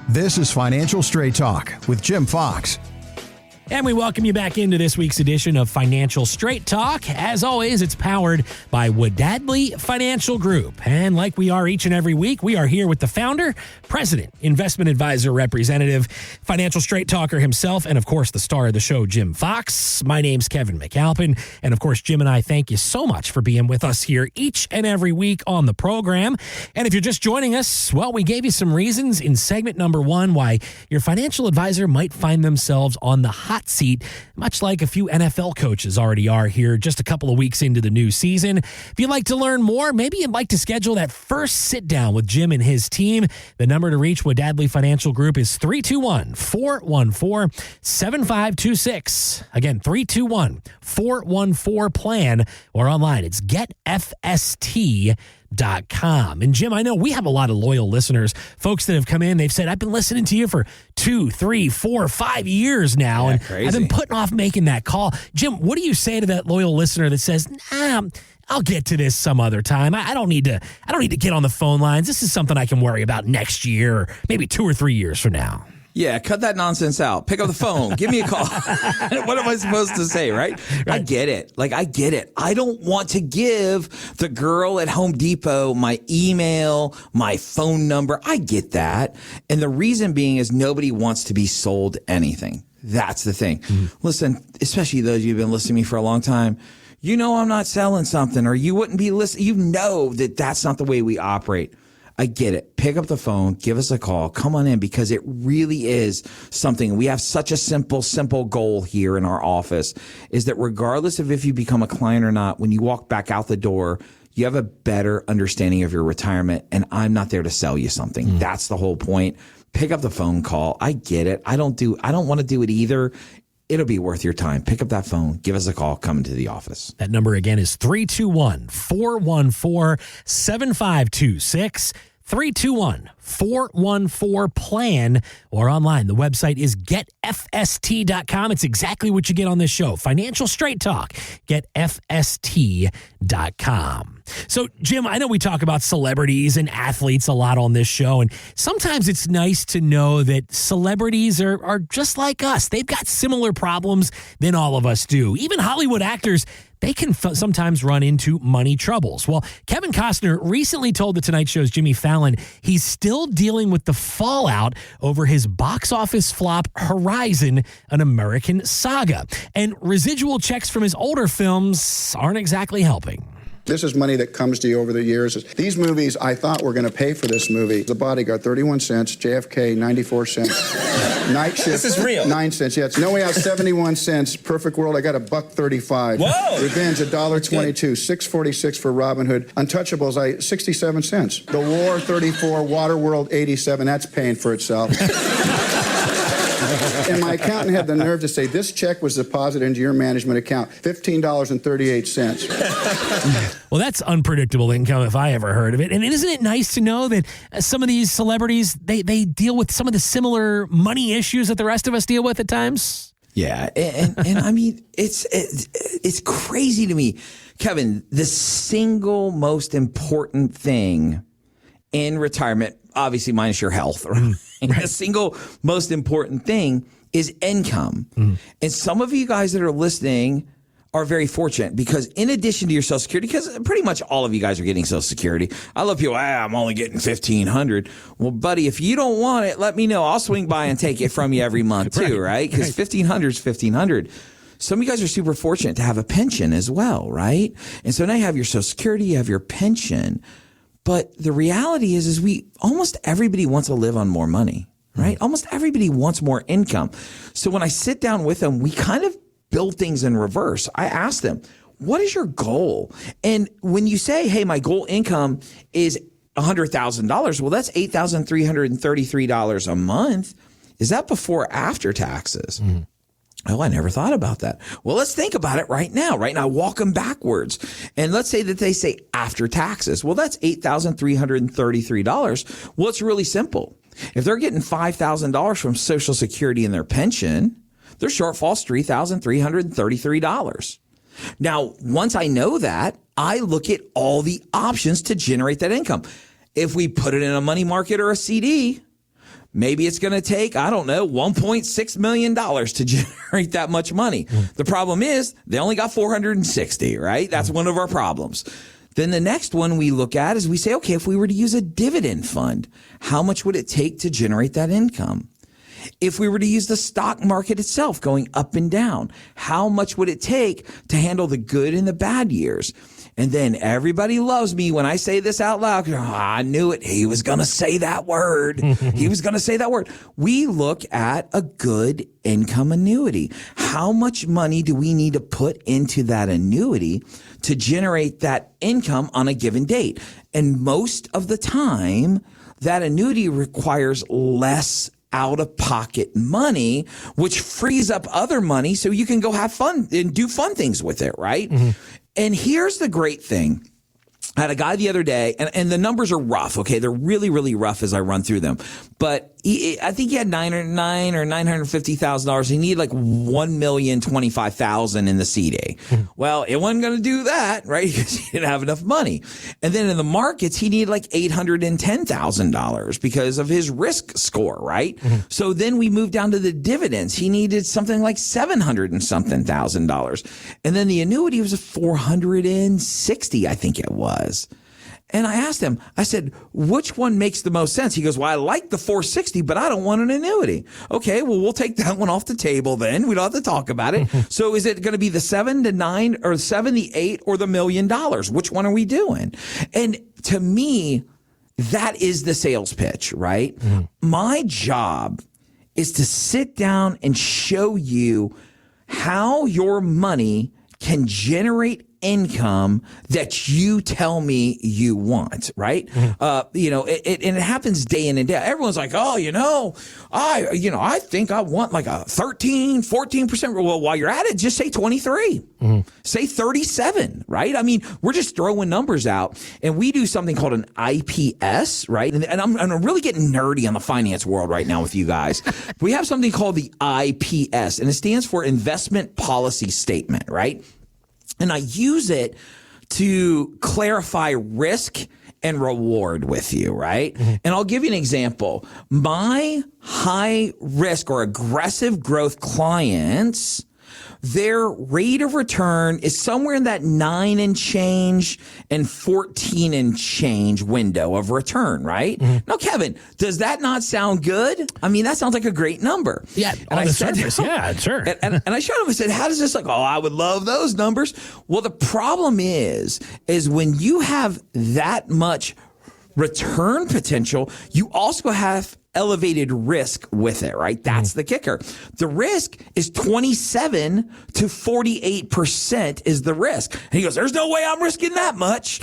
This is Financial Straight Talk with Jim Fox. And we welcome you back into this week's edition of Financial Straight Talk. As always, it's powered by Wadadley Financial Group. And like we are each and every week, we are here with the founder, president, investment advisor, representative, Financial Straight Talker himself, and of course, the star of the show, Jim Fox. My name's Kevin McAlpin. And of course, Jim and I thank you so much for being with us here each and every week on the program. And if you're just joining us, well, we gave you some reasons in segment number 1 why your financial advisor might find themselves on the hot seat, much like a few NFL coaches already are here just a couple of weeks into the new season. If you'd like to learn more, maybe you'd like to schedule that first sit down with Jim and his team. The number to reach Wadadley Financial Group is 321-414-7526. Again, 321-414-PLAN, or online, it's getfst.com. And Jim, I know we have a lot of loyal listeners, folks that have come in. They've said, I've been listening to you for 2, 3, 4, 5 years now, and crazy. I've been putting off making that call. Jim, what do you say to that loyal listener that says, I'll get to this some other time. I don't need to get on the phone lines. This is something I can worry about next year, or maybe 2 or 3 years from now. Yeah, cut that nonsense out. Pick up the phone. Give me a call. What am I supposed to say, right? I get it. I get it. I don't want to give the girl at Home Depot my email, my phone number. I get that. And the reason being is nobody wants to be sold anything. That's the thing. Mm-hmm. Listen, especially those of you who've been listening to me for a long time, you know I'm not selling something, or you wouldn't be listening. You know that that's not the way we operate. I get it. Pick up the phone, give us a call, come on in, because it really is something. We have such a simple goal here in our office, is that regardless of if you become a client or not, when you walk back out the door, you have a better understanding of your retirement, and I'm not there to sell you something. That's the whole point. Pick up the phone call. I get it. I don't want to do it either. It'll be worth your time. Pick up that phone. Give us a call. Come into the office. That number again is 321-414-7526. 321-414-PLAN, or online. The website is getfst.com. It's exactly what you get on this show. Financial Straight Talk. Getfst.com. So, Jim, I know we talk about celebrities and athletes a lot on this show, and sometimes it's nice to know that celebrities are just like us. They've got similar problems than all of us do. Even Hollywood actors, they can sometimes run into money troubles. Well, Kevin Costner recently told The Tonight Show's Jimmy Fallon he's still dealing with the fallout over his box office flop Horizon, an American Saga. And residual checks from his older films aren't exactly helping. This is money that comes to you over the years. These movies, I thought were going to pay for this movie. The Bodyguard, 31 cents. JFK, 94 cents. Night Shift, this is real. 9 cents. Yeah, it's No Way Out, 71 cents. Perfect World, I got $1.35. Whoa! Revenge, $1.22. $6.46 for Robin Hood. Untouchables, 67 cents. The War, 34. Waterworld, 87. That's paying for itself. And my accountant had the nerve to say, this check was deposited into your management account, $15.38. Well, that's unpredictable income if I ever heard of it. And isn't it nice to know that some of these celebrities, they deal with some of the similar money issues that the rest of us deal with at times? Yeah, and I mean, it's crazy to me. Kevin, the single most important thing in retirement, obviously minus your health, right? Right. The single most important thing is income. And some of you guys that are listening are very fortunate, because in addition to your Social Security, because pretty much all of you guys are getting Social Security. I love people, I'm only getting $1,500. Well, buddy, if you don't want it, let me know. I'll swing by and take it from you every month too, right? Because $1,500 is $1,500. Some of you guys are super fortunate to have a pension as well, right? And so now you have your Social Security, you have your pension. But the reality is almost everybody wants to live on more money, right? Almost everybody wants more income. So when I sit down with them, we kind of build things in reverse. I ask them, what is your goal? And when you say, hey, my goal income is $100,000, well, that's $8,333 a month. Is that before or after taxes? Oh, I never thought about that. Well, let's think about it right now. Walk them backwards. And let's say that they say after taxes. Well, that's $8,333. Well, it's really simple. If they're getting $5,000 from Social Security in their pension, their shortfall's $3,333. Now, once I know that, I look at all the options to generate that income. If we put it in a money market or a CD, Maybe it's going to take, I don't know, $1.6 million to generate that much money. The problem is they only got 460, right? That's one of our problems. Then the next one we look at is we say, okay, if we were to use a dividend fund, how much would it take to generate that income? If we were to use the stock market itself going up and down, how much would it take to handle the good and the bad years? And then everybody loves me when I say this out loud. Oh, I knew it. He was going to say that word. He was going to say that word. We look at a good income annuity. How much money do we need to put into that annuity to generate that income on a given date? And most of the time, that annuity requires less out-of-pocket money, which frees up other money so you can go have fun and do fun things with it, right? And here's the great thing. I had a guy the other day, and the numbers are rough, okay? They're really, really rough as I run through them. But I think he had $909,000 or $950,000. He needed like $1,025,000 in the CD. Well, it wasn't going to do that, right? Because he didn't have enough money. And then in the markets, he needed like $810,000 because of his risk score, right? So then we moved down to the dividends. He needed something like $700 and something thousand. And then the annuity was $460, I think it was. And I asked him, I said, which one makes the most sense? He goes, well, I like the 460, but I don't want an annuity. Okay, well, we'll take that one off the table then. We don't have to talk about it. So is it going to be the 7 to 9 or 7, the 8 or the $1 million? Which one are we doing? And to me, that is the sales pitch, right? My job is to sit down and show you how your money can generate income that you tell me you want, right? And it happens day in and day out. Everyone's like, oh, I think I want like a 13, 14%. Well, while you're at it, just say 23, say 37, right? I mean, we're just throwing numbers out, and we do something called an IPS, right? And I'm really getting nerdy on the finance world right now with you guys. We have something called the IPS, and it stands for Investment Policy Statement, right? And I use it to clarify risk and reward with you, right? And I'll give you an example. My high risk or aggressive growth clients, their rate of return is somewhere in that 9 and change and 14 and change window of return, right? Now, Kevin, does that not sound good? I mean, that sounds like a great number. Yeah, and on the surface, yeah, sure. And I showed him, I said, how does this look? Oh, I would love those numbers. Well, the problem is when you have that much return potential, you also have elevated risk with it, right? That's the kicker. The risk is 27 to 48% is the risk. And he goes, there's no way I'm risking that much.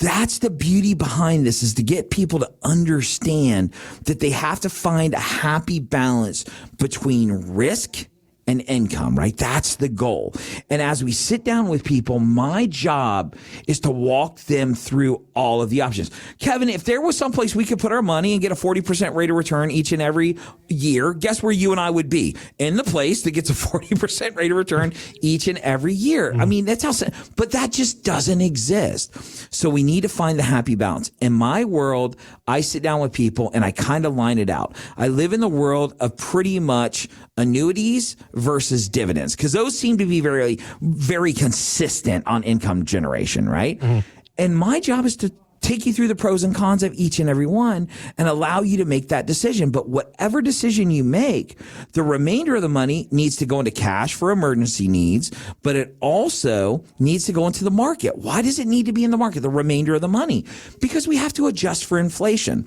That's the beauty behind this, is to get people to understand that they have to find a happy balance between risk and income, right? That's the goal. And as we sit down with people, my job is to walk them through all of the options. Kevin, if there was someplace we could put our money and get a 40% rate of return each and every year, guess where you and I would be? In the place that gets a 40% rate of return each and every year. I mean, that's how, but that just doesn't exist. So we need to find the happy balance. In my world, I sit down with people and I kind of line it out. I live in the world of pretty much annuities versus dividends, because those seem to be very, very consistent on income generation, right? And my job is to take you through the pros and cons of each and every one and allow you to make that decision. But whatever decision you make, the remainder of the money needs to go into cash for emergency needs, but it also needs to go into the market. Why does it need to be in the market, the remainder of the money? Because we have to adjust for inflation.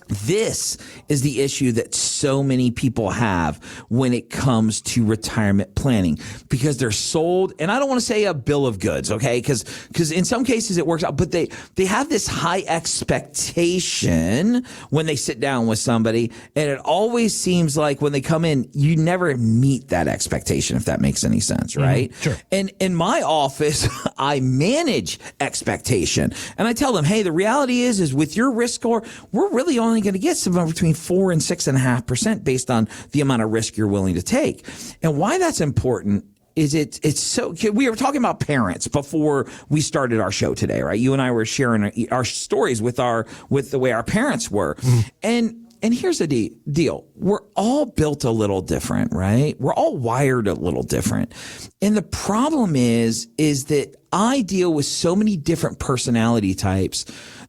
This is the issue that so many people have when it comes to retirement planning, because they're sold, and I don't want to say a bill of goods, okay? Because in some cases it works out, but they have this high expectation when they sit down with somebody, and it always seems like when they come in, you never meet that expectation, if that makes any sense, right? Sure. And in my office, I manage expectation, and I tell them, hey, the reality is with your risk score, we're really only going to get somewhere between 4 and 6.5% based on the amount of risk you're willing to take. And why that's important is it's so, we were talking about parents before we started our show today, right? You and I were sharing our stories with the way our parents were. And And here's the deal. We're all built a little different, right? We're all wired a little different. And the problem is that I deal with so many different personality types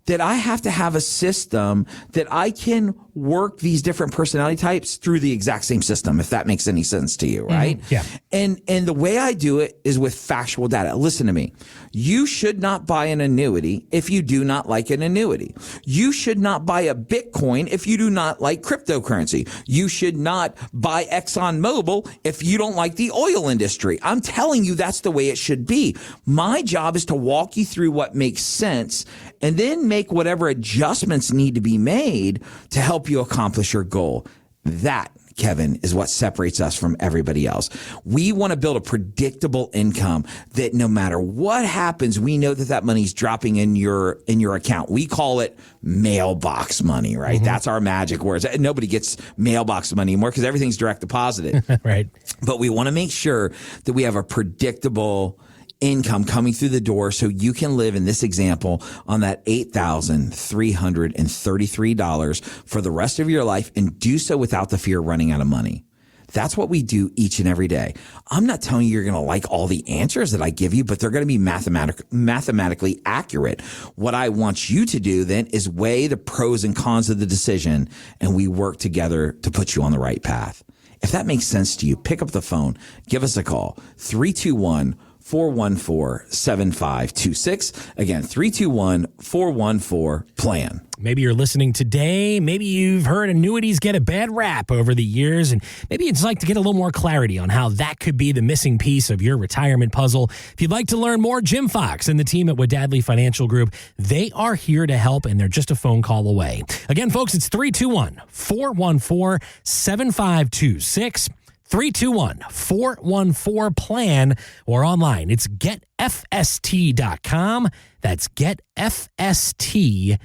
that I have to have a system that I can work these different personality types through the exact same system, if that makes any sense to you, right? Yeah. And the way I do it is with factual data. Listen to me. You should not buy an annuity if you do not like an annuity. You should not buy a Bitcoin if you do not like cryptocurrency. You should not buy ExxonMobil if you don't like the oil industry. I'm telling you, that's the way it should be. My job is to walk you through what makes sense and then make whatever adjustments need to be made to help you accomplish your goal. That, Kevin, is what separates us from everybody else. We want to build a predictable income that no matter what happens, we know that money's dropping in your account. We call it mailbox money, right? Mm-hmm. That's our magic words. Nobody gets mailbox money anymore because everything's direct deposited. Right. But we want to make sure that we have a predictable income coming through the door so you can live, in this example, on that $8,333 for the rest of your life and do so without the fear of running out of money. That's what we do each and every day. I'm not telling you you're going to like all the answers that I give you, but they're going to be mathematically accurate. What I want you to do then is weigh the pros and cons of the decision, and we work together to put you on the right path. If that makes sense to you, pick up the phone, give us a call, 321-414-7526. Again, 321-414-PLAN. Maybe you're listening today. Maybe you've heard annuities get a bad rap over the years, and maybe you'd just like to get a little more clarity on how that could be the missing piece of your retirement puzzle. If you'd like to learn more, Jim Fox and the team at Wadadley Financial Group, they are here to help, and they're just a phone call away. Again, folks, it's 321-414-7526. 321-414-PLAN, or online. It's getfst.com. That's getfst.com.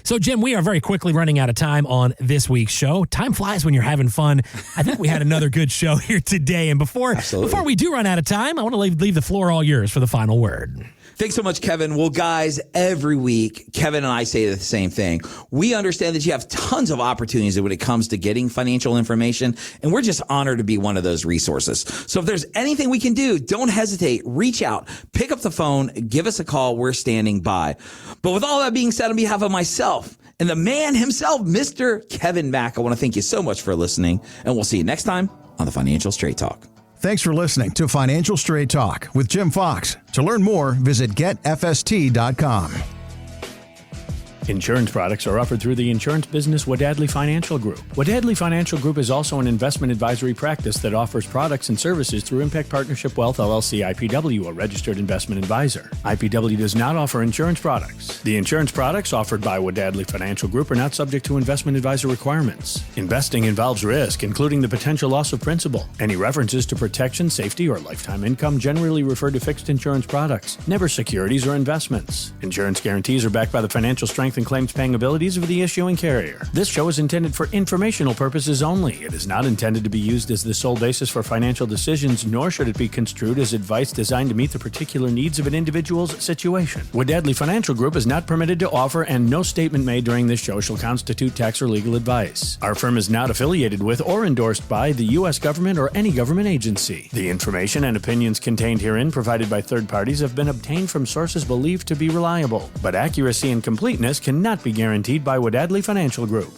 So, Jim, we are very quickly running out of time on this week's show. Time flies when you're having fun. I think we had another good show here today. And before we do run out of time, I want to leave the floor all yours for the final word. Thanks so much, Kevin. Well, guys, every week, Kevin and I say the same thing. We understand that you have tons of opportunities when it comes to getting financial information, and we're just honored to be one of those resources. So if there's anything we can do, don't hesitate. Reach out, pick up the phone, give us a call. We're standing by. But with all that being said, on behalf of myself and the man himself, Mr. Kevin Mack, I want to thank you so much for listening, and we'll see you next time on the Financial Straight Talk. Thanks for listening to Financial Straight Talk with Jim Fox. To learn more, visit getfst.com. Insurance products are offered through the insurance business Wadadley Financial Group. Wadadley Financial Group is also an investment advisory practice that offers products and services through Impact Partnership Wealth LLC IPW, a registered investment advisor. IPW does not offer insurance products. The insurance products offered by Wadadley Financial Group are not subject to investment advisor requirements. Investing involves risk, including the potential loss of principal. Any references to protection, safety, or lifetime income generally refer to fixed insurance products, never securities or investments. Insurance guarantees are backed by the financial strength and claims paying abilities of the issuing carrier. This show is intended for informational purposes only. It is not intended to be used as the sole basis for financial decisions, nor should it be construed as advice designed to meet the particular needs of an individual's situation. Wadadley Financial Group is not permitted to offer, and no statement made during this show shall constitute tax or legal advice. Our firm is not affiliated with or endorsed by the U.S. government or any government agency. The information and opinions contained herein provided by third parties have been obtained from sources believed to be reliable, but accuracy and completeness cannot be guaranteed by Wadadley Financial Group.